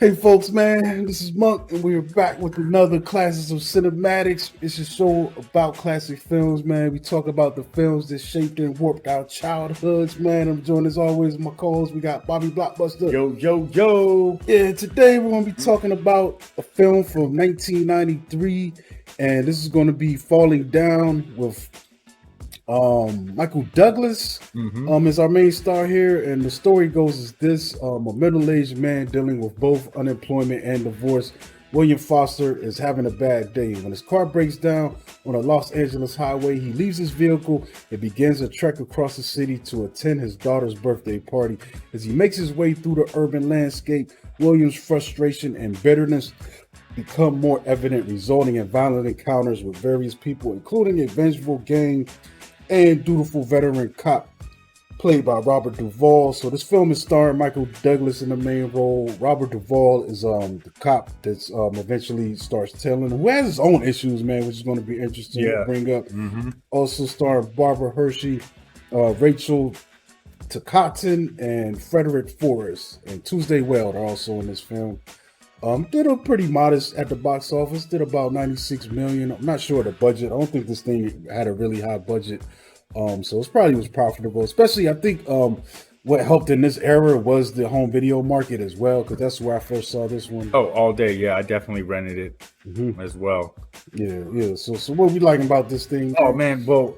Hey folks, man, this is Monk, and we're back with another Classics of Cinematics. It's a show about classic films, man. We talk about the films that shaped and warped our childhoods, man. I'm joined as always with my co-host. We got Bobby Blockbuster. Yo. Yeah, today we're going to be talking about a film from 1993, and this is going to be Falling Down with Michael Douglas is our main star here, and the story goes as this: a middle-aged man dealing with both unemployment and divorce, William Foster, is having a bad day. When his car breaks down on a Los Angeles highway, he leaves his vehicle and begins a trek across the city to attend his daughter's birthday party. As he makes his way through the urban landscape, William's frustration and bitterness become more evident, resulting in violent encounters with various people, including a vengeful gang and dutiful veteran cop played by Robert Duvall. So this film is starring Michael Douglas in the main role. Robert Duvall is the cop that's eventually starts telling, who has his own issues, man, which is going to be interesting to bring up. Also starring Barbara Hershey, Rachel Takatin, and Frederick Forrest, and Tuesday Weld are also in this film. Did a pretty modest at the box office, did about 96 million. I'm not sure the budget. I don't think this thing had a really high budget. So it probably was profitable, especially I think what helped in this era was the home video market as well, because that's where I first saw this one. Oh, all day. Yeah, I definitely rented it as well. Yeah. So what we liking about this thing? Oh, man. Well,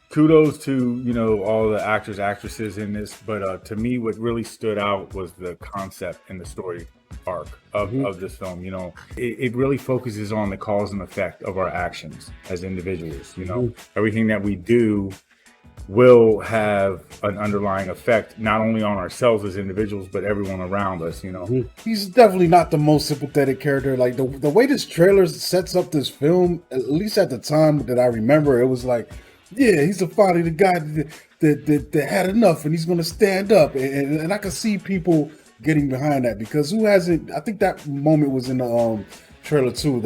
kudos to, all the actors, actresses in this. But to me, what really stood out was the concept and the story arc of this film. It really focuses on the cause and effect of our actions as individuals. Everything that we do will have an underlying effect, not only on ourselves as individuals, but everyone around us. He's definitely not the most sympathetic character. Like the way this trailer sets up this film, at least at the time that I remember, it was like, yeah, he's finally the guy that had enough, and he's going to stand up. And I can see people getting behind that, because who hasn't? I think that moment was in the trailer too.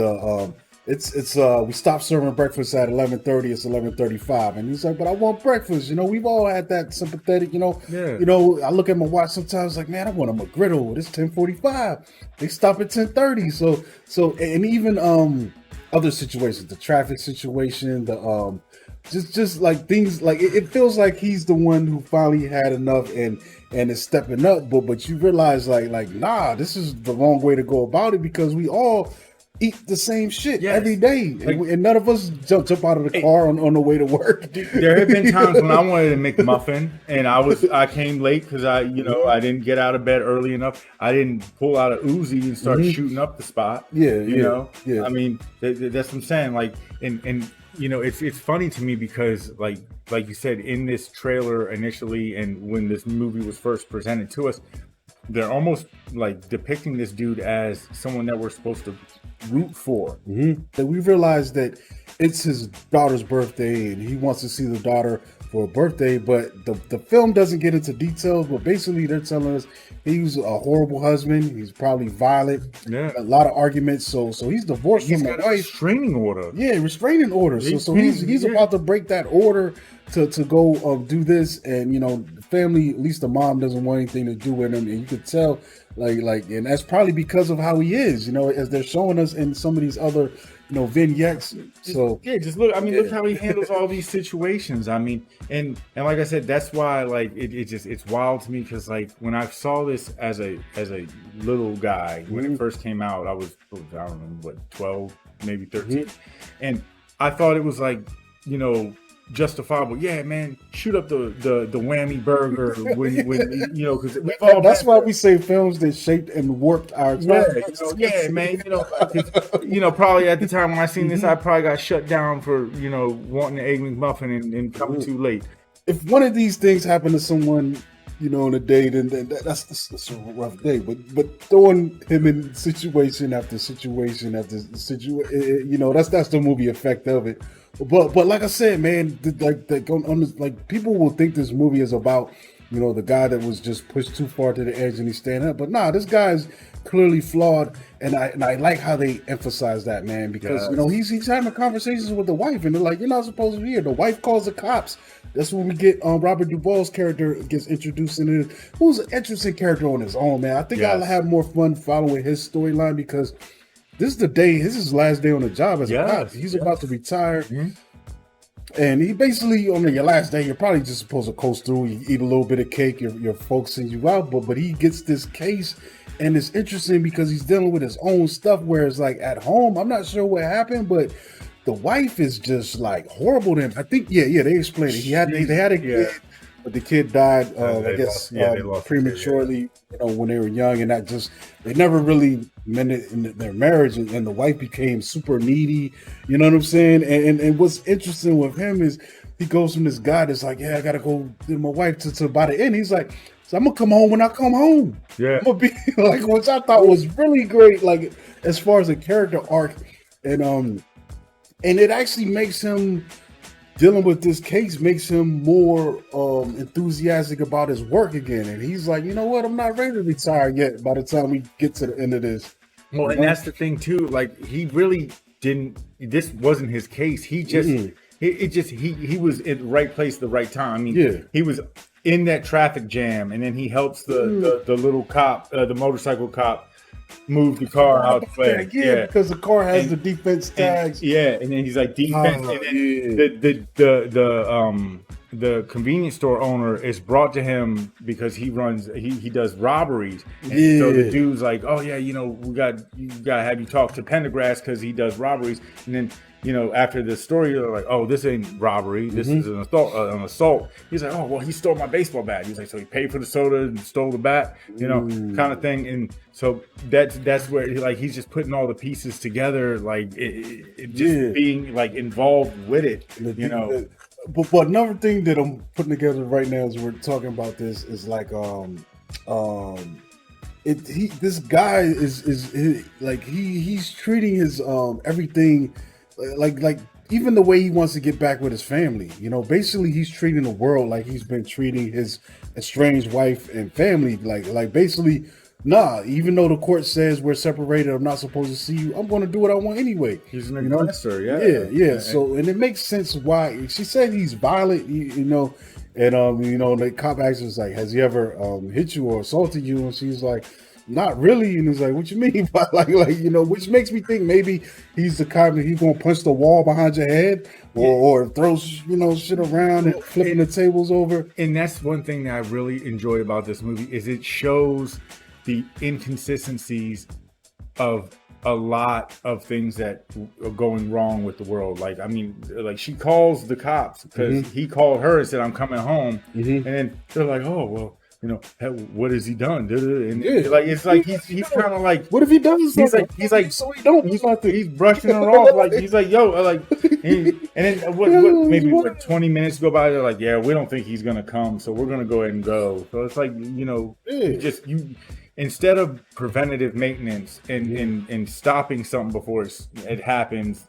We stopped serving breakfast at 11:30. It's 11:35, and he's like, "But I want breakfast." We've all had that sympathetic. I look at my watch sometimes, like, man, I want a McGriddle. It's 10:45. They stop at 10:30. So, and even other situations, the traffic situation, the just like things like it feels like he's the one who finally had enough and is stepping up, but you realize like nah, this is the wrong way to go about it, because we all eat the same shit every day, and none of us jump out of the car on the way to work. There have been times when I wanted to make muffin, and I came late because I didn't get out of bed early enough. I didn't pull out a Uzi and start shooting up the spot. Yeah. I mean, that's what I'm saying. Like, and it's funny to me because like you said, in this trailer initially, and when this movie was first presented to us, they're almost like depicting this dude as someone that we're supposed to root for. That we realize that it's his daughter's birthday and he wants to see the daughter for a birthday, but the film doesn't get into details, but basically they're telling us he's a horrible husband. He's probably violent. A lot of arguments. So he's divorced from the wife. Restraining order. Yeah, restraining order. So he's about to break that order to go do this, and the family, at least the mom, doesn't want anything to do with him, and you could tell like and that's probably because of how he is, as they're showing us in some of these other vignettes. So just look. I mean, look how he handles all these situations. I mean, and like I said, that's why like it's wild to me, because like when I saw this as a little guy when it first came out, I don't know, 12, maybe 13, and I thought it was like justifiable. Yeah, man, shoot up the whammy burger when because we've all. That's why we say films that shaped and warped our man. Probably at the time when I seen this, I probably got shut down for wanting an egg McMuffin and coming too late. If one of these things happened to someone in a day, then that's a rough day. But throwing him in situation after situation after situation, that's the movie effect of it. But like I said, man, like people will think this movie is about you know, the guy that was just pushed too far to the edge and he's standing up. But nah, this guy's clearly flawed, and I like how they emphasize that, man, because you know he's having conversations with the wife, and they're like, "You're not supposed to be here." The wife calls the cops. That's when we get Robert Duvall's character gets introduced in it, who's an interesting character on his own, man. I think I'll have more fun following his storyline because this is the day, this is his last day on the job as a cop. He's about to retire. And he basically, on your last day, you're probably just supposed to coast through. You eat a little bit of cake, your folks send you out. But he gets this case, and it's interesting because he's dealing with his own stuff. Whereas, like at home, I'm not sure what happened, but the wife is just like horrible to him. I think, they explained it. They had a kid, but the kid died, I guess, prematurely. You know, when they were young, and they never really mended in their marriage, and the wife became super needy. You know what I'm saying? And what's interesting with him is he goes from this guy that's like, I gotta go with my wife to by the end. He's like, so I'm gonna come home when I come home. I'm gonna be like, which I thought was really great, like as far as a character arc, and it actually makes him. Dealing with this case makes him more enthusiastic about his work again. And he's like, you know what? I'm not ready to retire yet by the time we get to the end of this. Well, and that's the thing, too. Like, he really didn't, this wasn't his case. He just, he was in the right place at the right time. I mean, he was in that traffic jam, and then he helps the little cop, the motorcycle cop, move the car out the way. Because the car has the defense tags. And then he's like defense. And then the convenience store owner is brought to him because he does robberies. And so the dude's like, oh yeah, you know, you gotta have you talk to Pendergrass because he does robberies. And then, you know, after the story, they're like, oh, this ain't robbery. This is an assault. He's like, oh, well, he stole my baseball bat. He's like, so he paid for the soda and stole the bat, you know, kind of thing. And so that's where he's just putting all the pieces together, like it just being like involved with it, you know. But another thing that I'm putting together right now as we're talking about this is like this guy is like he's treating his everything like even the way he wants to get back with his family, you know, basically he's treating the world like he's been treating his estranged wife and family, like basically, nah, even though the court says we're separated, I'm not supposed to see you, I'm going to do what I want anyway. He's an aggressor, So, and it makes sense why she said he's violent, you know, and you know, the cop asks us like, has he ever hit you or assaulted you? And she's like, not really. And he's like, what you mean? Like, you know, which makes me think maybe he's the kind of, he's gonna punch the wall behind your head or throws, you know, shit around and flipping the tables over. And that's one thing that I really enjoyed about this movie is it shows the inconsistencies of a lot of things that are going wrong with the world. Like, I mean, like she calls the cops because he called her and said, I'm coming home. And then they're like, oh, well, you know, what has he done? And like, it's like, he's kind of like, what if he does something? He's like, so he don't. He's brushing her off. Like, he's like, yo, like, and then maybe 20 minutes go by. They're like, yeah, we don't think he's going to come. So we're going to go ahead and go. So it's like, you know, instead of preventative maintenance and stopping something before it happens,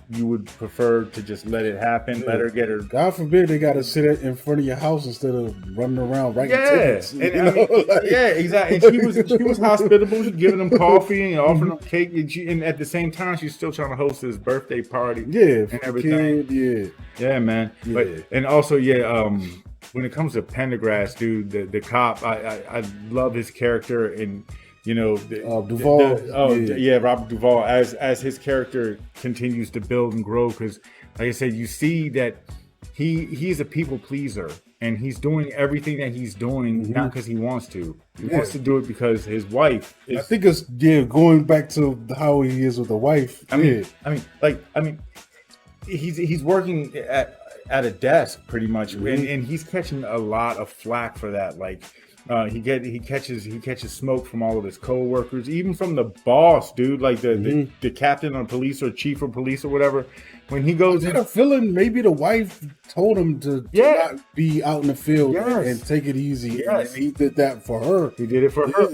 you would prefer to just let it happen, let her get her. God forbid they got to sit in front of your house instead of running around writing tickets. Exactly. And she was hospitable. She's giving him coffee and offering him cake, and at the same time, she's still trying to host his birthday party. And everything. Man. But and also, when it comes to Pendergrass, dude, the cop, I love his character, and you know, Duvall. Robert Duvall, as his character continues to build and grow, because like I said, you see that he's a people pleaser, and he's doing everything that he's doing not because he wants to. He wants to do it because his wife is. I think it's going back to how he is with the wife. I mean, he's working at a desk pretty much, and he's catching a lot of flack for that. Like, he catches smoke from all of his co-workers, even from the boss, dude, like the captain of police or chief of police or whatever. When he goes in, I had a feeling maybe the wife told him to not be out in the field and take it easy. And he did that for her. He did it for her,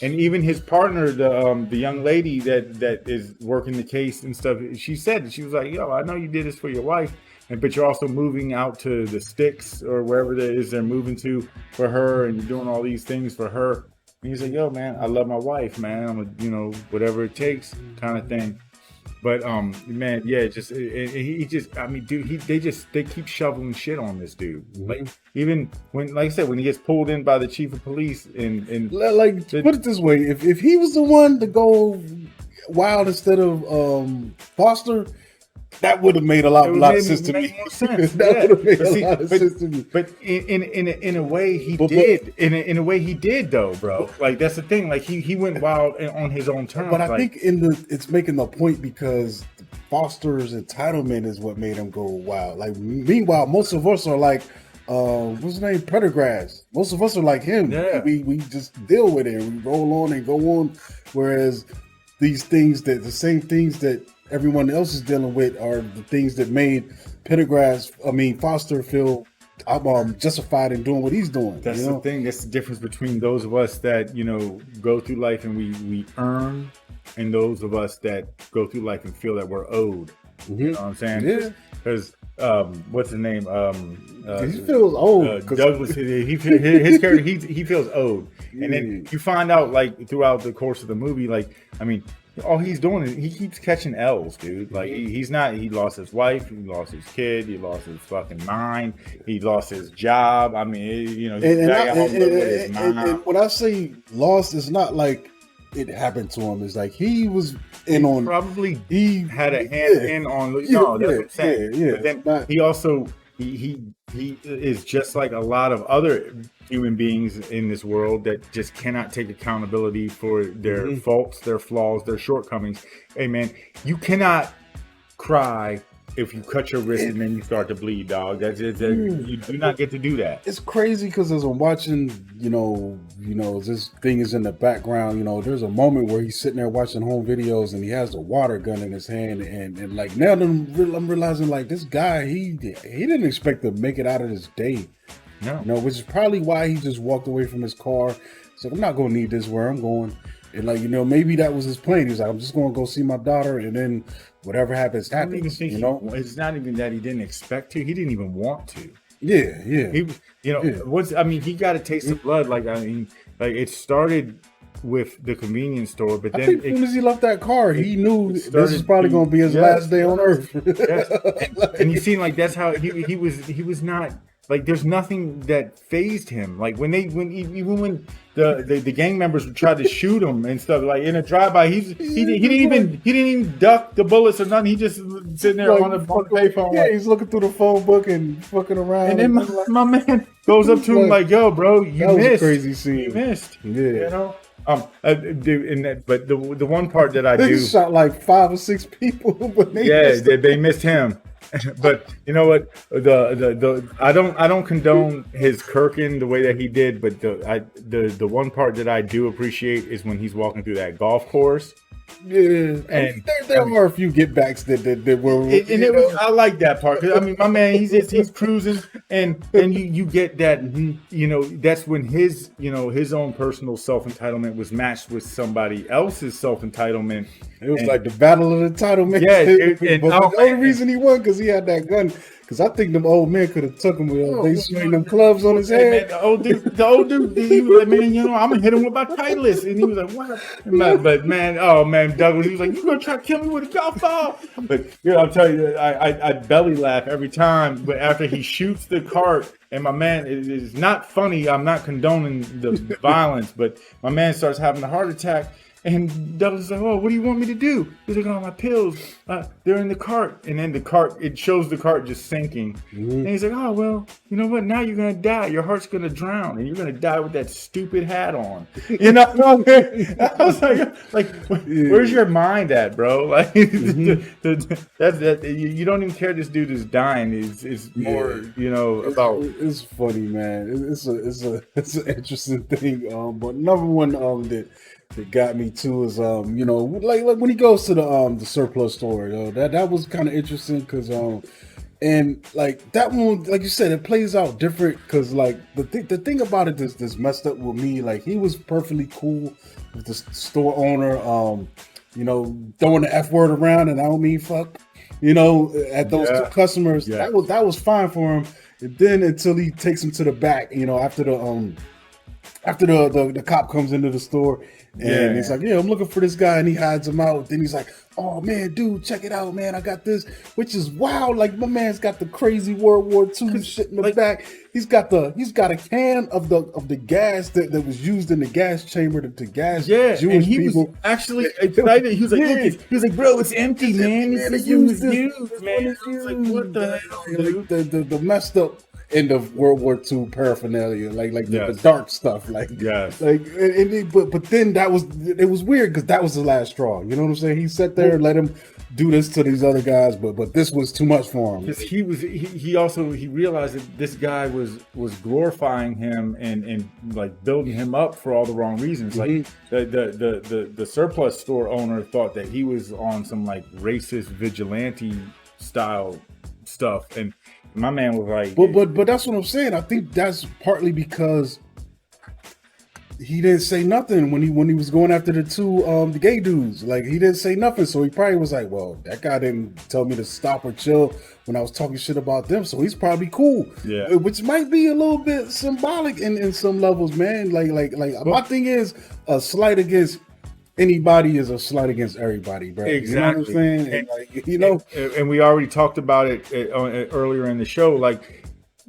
and even his partner, the young lady that is working the case and stuff. She was like, "Yo, I know you did this for your wife." but you're also moving out to the sticks or wherever it is they're moving to for her, and you're doing all these things for her. And he's like, yo, man, I love my wife, man. I'm whatever it takes kind of thing. But man, yeah, I mean, dude, they keep shoveling shit on this dude. Like, even when, like I said, when he gets pulled in by the chief of police and like, put it this way, if he was the one to go wild instead of Foster, that would have made a lot of sense to me. That would have made a lot of sense to me. But in a way he did. In a way he did though, bro. Like, that's the thing. Like, he went wild on his own terms. But I think it's making the point because Foster's entitlement is what made him go wild. Like, meanwhile, most of us are like, what's his name? Pendergrass. Most of us are like him. Yeah. We just deal with it. We roll on and go on. Whereas the same things that everyone else is dealing with are the things that made Foster feel justified in doing what he's doing. That's the thing. That's the difference between those of us that, go through life and we earn, and those of us that go through life and feel that we're owed. You know what I'm saying? Yeah. Because what's his name? He feels old. Douglas, his character, he feels owed. And then you find out, like, throughout the course of the movie, like, I mean, all he's doing is he keeps catching L's, dude. Like, he lost his wife, he lost his kid, he lost his fucking mind, he lost his job. I mean, and when I say lost, it's not like it happened to him. It's like he was in on. Probably he had a hand in on. No, that's what I'm saying. Yeah. But then he also he is just like a lot of other human beings in this world that just cannot take accountability for their faults, their flaws, their shortcomings. Hey, man, you cannot cry if you cut your wrist and then you start to bleed, dog. You do not get to do that. It's crazy because as I'm watching, this thing is in the background. There's a moment where he's sitting there watching home videos and he has a water gun in his hand, and like now I'm realizing, like, this guy, he didn't expect to make it out of this day. No, which is probably why he just walked away from his car. So I'm not gonna need this where I'm going. And maybe that was his plan. He was like, I'm just gonna go see my daughter, and then whatever happens. It's not even that he didn't expect to. He didn't even want to. Yeah. He got a taste of blood. Like, it started with the convenience store, but I think as soon as he left that car, he knew this is probably going to be his last day on Earth. Yes. And you seem like that's how he was not. Like, there's nothing that fazed him. Like, when the gang members tried to shoot him and stuff, like in a drive-by, he didn't even duck the bullets or nothing. He just sitting there on the payphone. Yeah, he's looking through the phone book and fucking around. And then my man goes up to him like, "Yo, bro, you missed." That was a crazy scene. You missed. Yeah. But the one part that I do, shot like 5 or 6 people, but they missed him. But you know what? I don't condone his kirking the way that he did, but the one part that I do appreciate is when he's walking through that golf course. Yeah, and there were a few get backs that were, I like that part, because I mean, my man, he's cruising, and you get that, that's when his own personal self entitlement was matched with somebody else's self entitlement. It was like the battle of the entitlement. Yeah, but the only reason he won because he had that gun. Because I think them old men could have took him with they swing them clubs on his head. Man, the old dude, he was like, man, I'm gonna hit him with my Titleist, and he was like, what? But man, Douglas, he was like, you gonna try to kill me with a golf ball? But I'll tell you, I belly laugh every time. But after he shoots the cart, and my man, it is not funny. I'm not condoning the violence, but my man starts having a heart attack. And Douglas is like, oh, what do you want me to do? He's like, oh, my pills, they're in the cart. And then it shows the cart just sinking. Mm-hmm. And he's like, oh, well, you know what? Now you're going to die. Your heart's going to drown. And you're going to die with that stupid hat on. I was like, where's your mind at, bro? Like, that you don't even care this dude is dying. It's more, about. It's funny, man. It's an interesting thing. But another one that got me too is like when he goes to the surplus store, that was kind of interesting because and like that one, like you said, it plays out different because like the thing about it that's messed up with me, like he was perfectly cool with the store owner throwing the F word around, and I don't mean fuck, at those two customers. Yeah. That was fine for him. And then until he takes him to the back, after the cop comes into the store and he's like, I'm looking for this guy, and he hides him out. Then he's like, oh man, dude, check it out, man, I got this, which is wild. Like, my man's got the crazy World War II shit in the back. He's got a can of the gas that was used in the gas chamber to gas Jewish and he people. Was actually excited. He was like, bro, it's empty, man. It's used, man. Like, what the hell, dude? Like the messed up end of World War II paraphernalia, like the dark stuff, but then it was weird because that was the last straw. You know what I'm saying? He sat there and let him do this to these other guys, but this was too much for him. Because he realized that this guy was glorifying him and like building him up for all the wrong reasons. Like the surplus store owner thought that he was on some like racist vigilante style stuff, and my man was like, but that's what I'm saying. I think that's partly because he didn't say nothing when he was going after the two the gay dudes. Like, he didn't say nothing, so he probably was like, well, that guy didn't tell me to stop or chill when I was talking shit about them, so he's probably cool. Yeah, which might be a little bit symbolic in some levels, man. Like my thing is, a slight against anybody is a slight against everybody, bro. Exactly. You know what I'm saying? And we already talked about it earlier in the show. Like,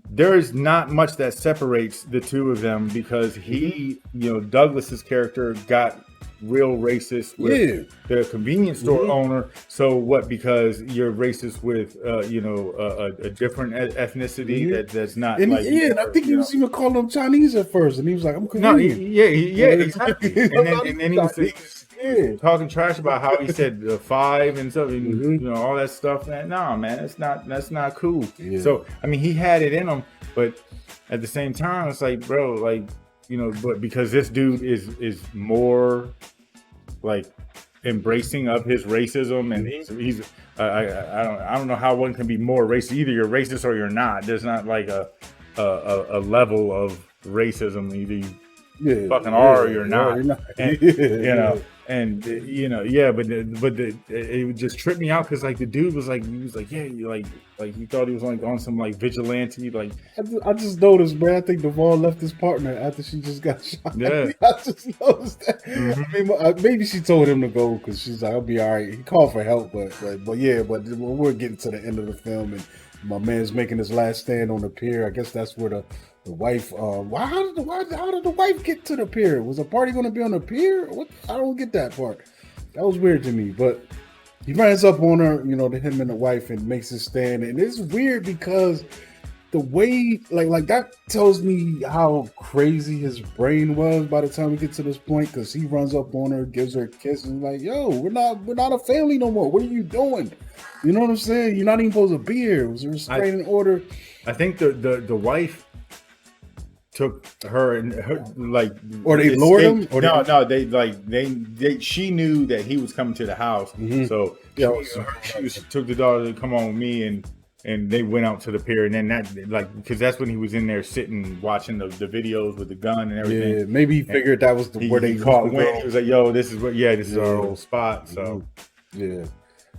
there is not much that separates the two of them, because Douglas's character got real racist with the convenience store owner. So what? Because you're racist with a different ethnicity that's not. And and I think he was even calling them Chinese at first, and he was like, "I'm Korean." Exactly. and then he was talking trash about how he said 5 and stuff, and all that stuff. Man, nah, man, that's not cool. Yeah. So I mean, he had it in him, but at the same time, it's like, bro, like, but because this dude is more like embracing of his racism, and he's I don't know how one can be more racist. Either you're racist or you're not. There's not like a level of racism. Either you fucking are or you're not. And, but it would just trip me out, because like the dude was like, he thought he was like on some like vigilante. Like, I just noticed, man. I think Duvall left his partner after she just got shot. Yeah, I just noticed that. I mean, maybe she told him to go because she's like, I'll be all right. He called for help, but we're getting to the end of the film, and my man's making his last stand on the pier. I guess that's where the wife. How did the wife get to the pier? Was the party going to be on the pier? What? I don't get that part. That was weird to me. But he runs up on her, to him and the wife, and makes his stand. And it's weird because the way, like that tells me how crazy his brain was by the time we get to this point. Because he runs up on her, gives her a kiss, and like, yo, we're not a family no more. What are you doing? You know what I'm saying? You're not even supposed to be here. It was a restraining order. I think the wife took her and her, like, or they lured him, or she knew that he was coming to the house, so she took the daughter to come on with me, and they went out to the pier, and then that, because that's when he was in there sitting watching the videos with the gun and everything. Yeah, maybe he figured that was where they caught him. He was like, yo, this is our old spot. So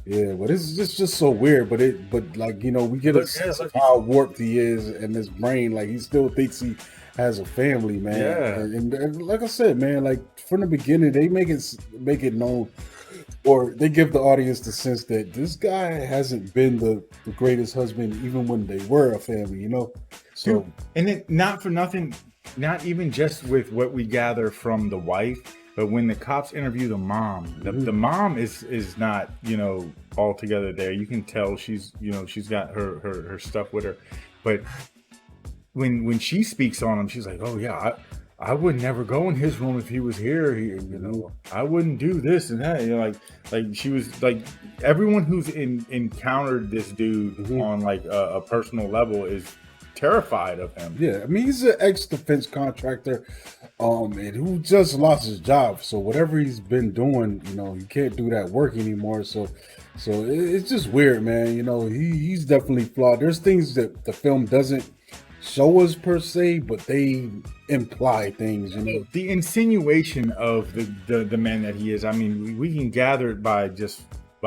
but it's just so weird. But we get a sense of how warped he is in his brain. Like, he still thinks he has a family, man. Yeah. And like I said, man, like from the beginning, they make it known, or they give the audience the sense that this guy hasn't been the greatest husband, even when they were a family, So, dude, and then not for nothing, not even just with what we gather from the wife, but when the cops interview the mom, the mom is not, all together there. You can tell she's got her stuff with her, but when she speaks on him, she's like, oh yeah, I would never go in his room if he was here. I wouldn't do this and that. Like she was like, everyone who's encountered this dude on like a personal level is terrified of him. Yeah, I mean, he's an ex-defense contractor, and who just lost his job. So whatever he's been doing, he can't do that work anymore. So it's just weird, man. He's definitely flawed. There's things that the film doesn't show us per se, but they imply things. The insinuation of the man that he is. I mean, we can gather it by just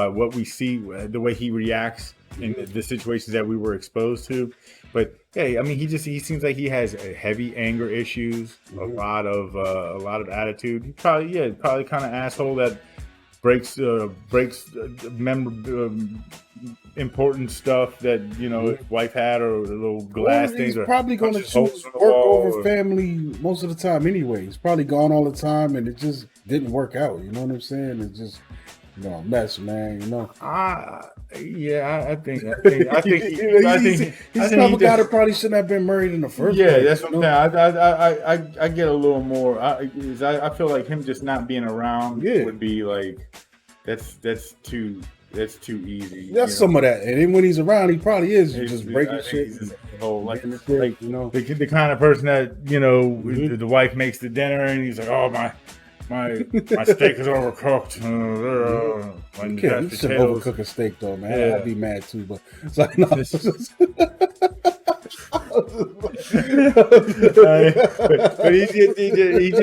what we see, the way he reacts in the situations that we were exposed to. But yeah, I mean, he seems like he has heavy anger issues, a lot of attitude. He probably kind of asshole that breaks important stuff that his wife had, or little glass things. He's probably going to choose work over family most of the time anyway. He's probably gone all the time, and it just didn't work out. You know what I'm saying? It's just a mess, man. I think he's the type of guy that probably shouldn't have been married in the first place. Yeah, that's what I'm saying. I get a little more. I feel like him just not being around would be like that's too easy. That's some of that, and then when he's around, he probably is just breaking shit. The kind of person that the wife makes the dinner, and he's like, "Oh my steak is overcooked." You shouldn't overcook a steak, though, man. Yeah. I'd be mad too, but it's like, no. But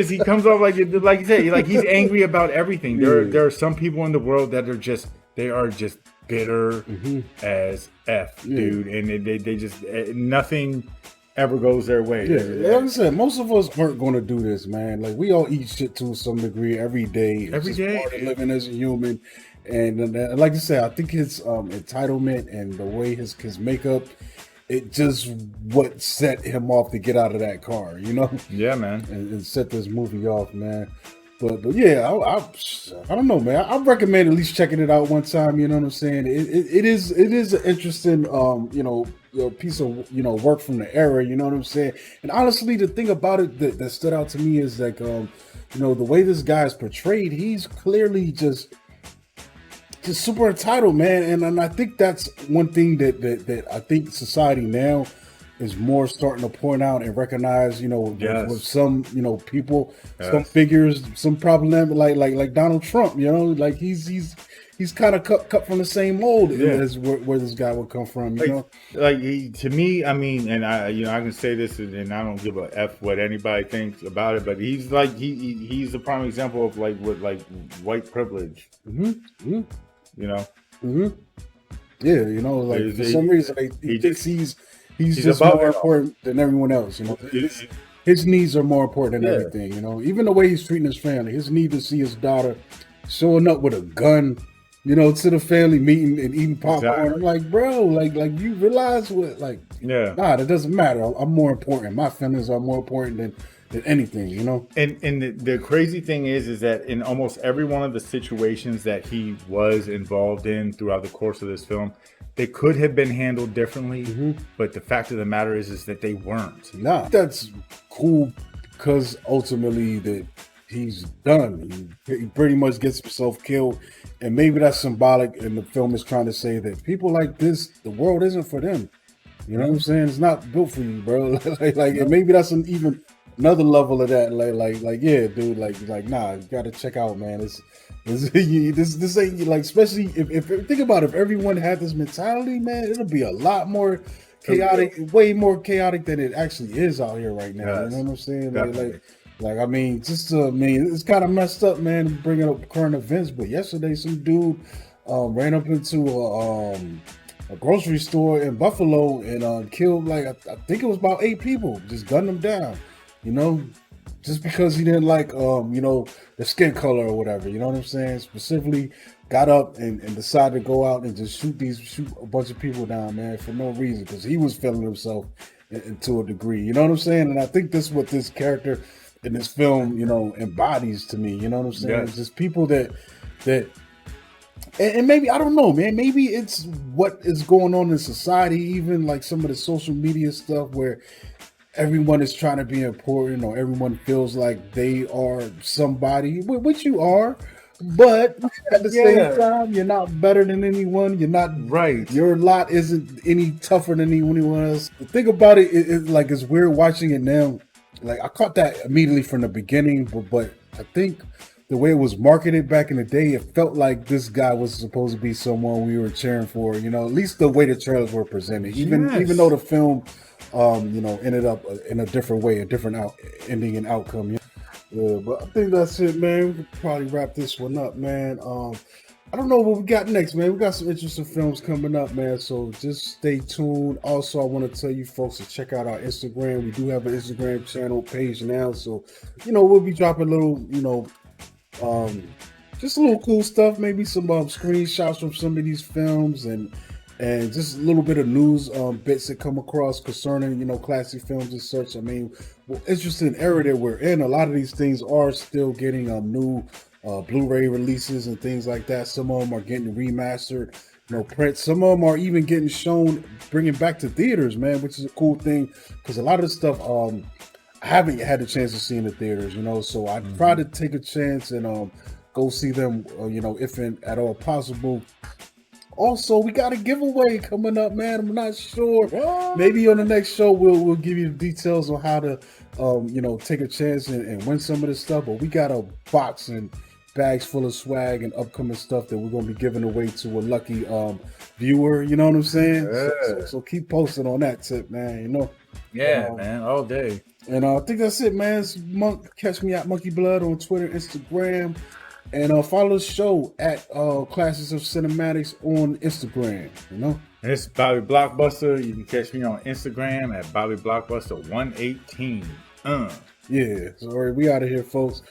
he comes off like you said, like he's angry about everything. There are some people in the world that are just bitter as F, dude, and they just nothing ever goes their way. Yeah, like I said, most of us aren't going to do this, man. Like, we all eat shit to some degree every day. It's part of living as a human. And like I said, I think his entitlement and the way his makeup, it just what set him off to get out of that car, Yeah, man. And set this movie off, man. But yeah, I don't know, man. I recommend at least checking it out one time. You know what I'm saying? It is an interesting, piece of work from the era. You know what I'm saying? And honestly, the thing about it that stood out to me is like, the way this guy is portrayed. He's clearly just super entitled, man. And I think that's one thing that I think society now is more starting to point out and recognize, with some, people, some figures, some problem like Donald Trump, like he's kind of cut from the same mold as where this guy would come from, to me, I mean, and I can say this, and I don't give a F what anybody thinks about it, but he's like, he's a prime example of like white privilege, Yeah, for some reason he thinks he's just more important than everyone else. His needs are more important than everything. Even the way he's treating his family, his need to see his daughter showing up with a gun, to the family meeting and eating popcorn. Exactly. I'm like, bro, like you realize what? Nah, that doesn't matter. I'm more important. My feelings are more important than anything, And the crazy thing is that in almost every one of the situations that he was involved in throughout the course of this film, they could have been handled differently, but the fact of the matter is that they weren't. Nah, that's cool because ultimately that he's done. He pretty much gets himself killed, and maybe that's symbolic. And the film is trying to say that people like this, the world isn't for them. You know what I'm saying? It's not built for you, bro. And maybe that's even another level of that. Yeah, dude. Nah, you gotta check out, man. This ain't like, especially if think about it, if everyone had this mentality, man, it'll be a lot more chaotic, way more chaotic than it actually is out here right now. Yes, you know what I'm saying? It's kind of messed up, man, bringing up current events. But yesterday, some dude ran up into a grocery store in Buffalo and killed I think it was about 8 people, just gunned them down. Just because he didn't like, the skin color or whatever, you know what I'm saying? Specifically got up and decided to go out and just shoot a bunch of people down, man, for no reason, because he was feeling himself to a degree, you know what I'm saying? And I think this is what this character in this film, embodies to me, you know what I'm saying? Yes. It's just people that and maybe, I don't know, man, maybe it's what is going on in society, even like some of the social media stuff where everyone is trying to be important, or everyone feels like they are somebody, which you are, but at the same time, you're not better than anyone. You're not right. Your lot isn't any tougher than anyone else. The thing about it is like, it's weird watching it now. Like, I caught that immediately from the beginning, but I think the way it was marketed back in the day, it felt like this guy was supposed to be someone we were cheering for. At least the way the trailers were presented, even though the film ended up in a different way, a different ending and outcome. Yeah, but I think that's it, man. We could probably wrap this one up, man. I don't know what we got next, man. We got some interesting films coming up, man. So just stay tuned. Also, I want to tell you folks to check out our Instagram. We do have an Instagram channel page now. So, we'll be dropping little, just a little cool stuff. Maybe some screenshots from some of these films and just a little bit of news bits that come across concerning, classic films and such. I mean, interesting era that we're in. A lot of these things are still getting new Blu-ray releases and things like that. Some of them are getting remastered, print. Some of them are even getting shown, bringing back to theaters, man, which is a cool thing because a lot of the stuff I haven't had the chance to see in the theaters, so I try to take a chance and go see them, if at all possible. Also, we got a giveaway coming up, man. I'm not sure. What? Maybe on the next show we'll give you the details on how to, take a chance and win some of this stuff. But we got a box and bags full of swag and upcoming stuff that we're going to be giving away to a lucky viewer. You know what I'm saying? Yeah. So keep posting on that tip, man. Yeah, man, all day. And I think that's it, man. Catch me at Monkey Blood on Twitter, Instagram. And follow the show at Classes of Cinematics on Instagram, And it's Bobby Blockbuster. You can catch me on Instagram at Bobby Blockbuster 118. Yeah. So we out of here, folks.